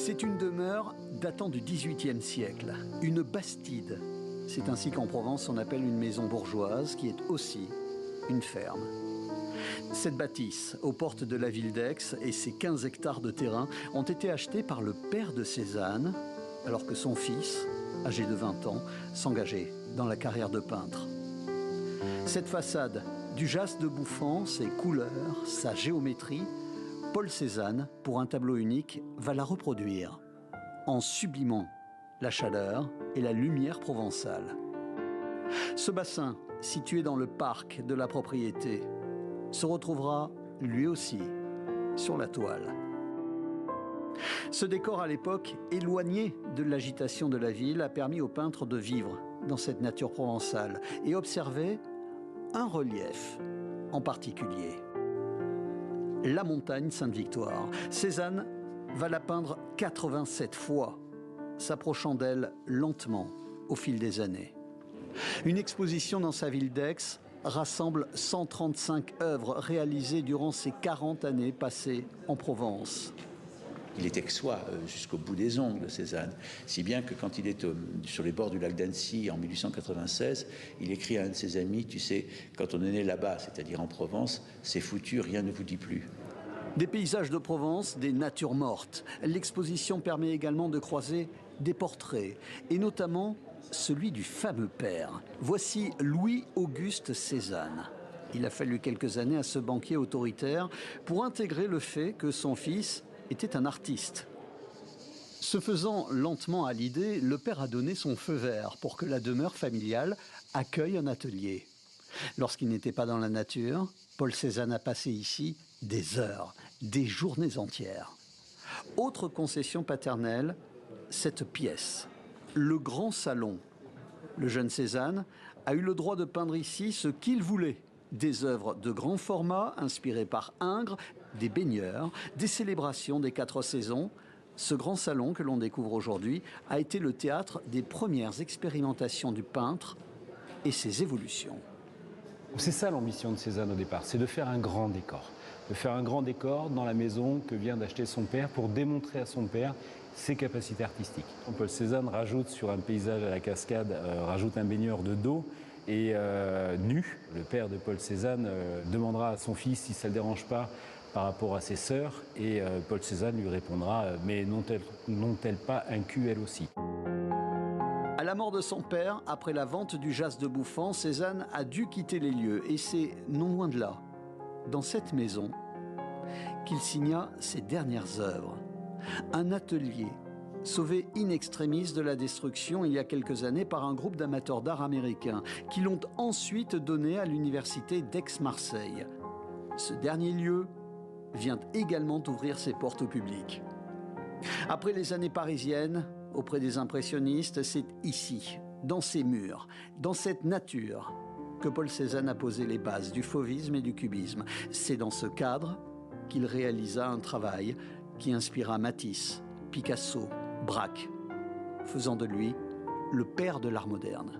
C'est une demeure datant du XVIIIe siècle, une bastide. C'est ainsi qu'en Provence on appelle une maison bourgeoise qui est aussi une ferme. Cette bâtisse, aux portes de la ville d'Aix et ses 15 hectares de terrain ont été achetés par le père de Cézanne, alors que son fils, âgé de 20 ans, s'engageait dans la carrière de peintre. Cette façade, du jaspe de Bouffant, ses couleurs, sa géométrie, Paul Cézanne, pour un tableau unique, va la reproduire en sublimant la chaleur et la lumière provençale. Ce bassin, situé dans le parc de la propriété, se retrouvera lui aussi sur la toile. Ce décor à l'époque, éloigné de l'agitation de la ville, a permis au peintre de vivre dans cette nature provençale et observer un relief en particulier. La montagne Sainte-Victoire. Cézanne va la peindre 87 fois, s'approchant d'elle lentement au fil des années. Une exposition dans sa ville d'Aix rassemble 135 œuvres réalisées durant ces 40 années passées en Provence. Il est aixois jusqu'au bout des ongles, Cézanne, si bien que quand il est sur les bords du lac d'Annecy en 1896, il écrit à un de ses amis, tu sais, quand on est né là-bas, c'est-à-dire en Provence, c'est foutu, rien ne vous dit plus. Des paysages de Provence, des natures mortes. L'exposition permet également de croiser des portraits, et notamment celui du fameux père. Voici Louis-Auguste Cézanne. Il a fallu quelques années à ce banquier autoritaire pour intégrer le fait que son fils était un artiste. Se faisant lentement à l'idée, le père a donné son feu vert pour que la demeure familiale accueille un atelier. Lorsqu'il n'était pas dans la nature, Paul Cézanne a passé ici des heures, des journées entières. Autre concession paternelle, cette pièce, le grand salon. Le jeune Cézanne a eu le droit de peindre ici ce qu'il voulait. Des œuvres de grand format inspirées par Ingres, des baigneurs, des célébrations des 4 saisons. Ce grand salon que l'on découvre aujourd'hui a été le théâtre des premières expérimentations du peintre et ses évolutions. C'est ça l'ambition de Cézanne au départ, c'est de faire un grand décor. De faire un grand décor dans la maison que vient d'acheter son père pour démontrer à son père ses capacités artistiques. Paul Cézanne rajoute sur un paysage à la cascade, rajoute un baigneur de dos et nu. Le père de Paul Cézanne demandera à son fils si ça ne le dérange pas par rapport à ses sœurs et Paul Cézanne lui répondra « mais n'ont-elles pas un cul elles aussi ?» À la mort de son père, après la vente du jaspe de Bouffant, Cézanne a dû quitter les lieux et c'est non loin de là, dans cette maison, qu'il signa ses dernières œuvres. Un atelier sauvé in extremis de la destruction il y a quelques années par un groupe d'amateurs d'art américains qui l'ont ensuite donné à l'université d'Aix-Marseille. Ce dernier lieu vient également d'ouvrir ses portes au public. Après les années parisiennes, auprès des impressionnistes, c'est ici, dans ces murs, dans cette nature, que Paul Cézanne a posé les bases du fauvisme et du cubisme. C'est dans ce cadre qu'il réalisa un travail qui inspira Matisse, Picasso, Braque, faisant de lui le père de l'art moderne.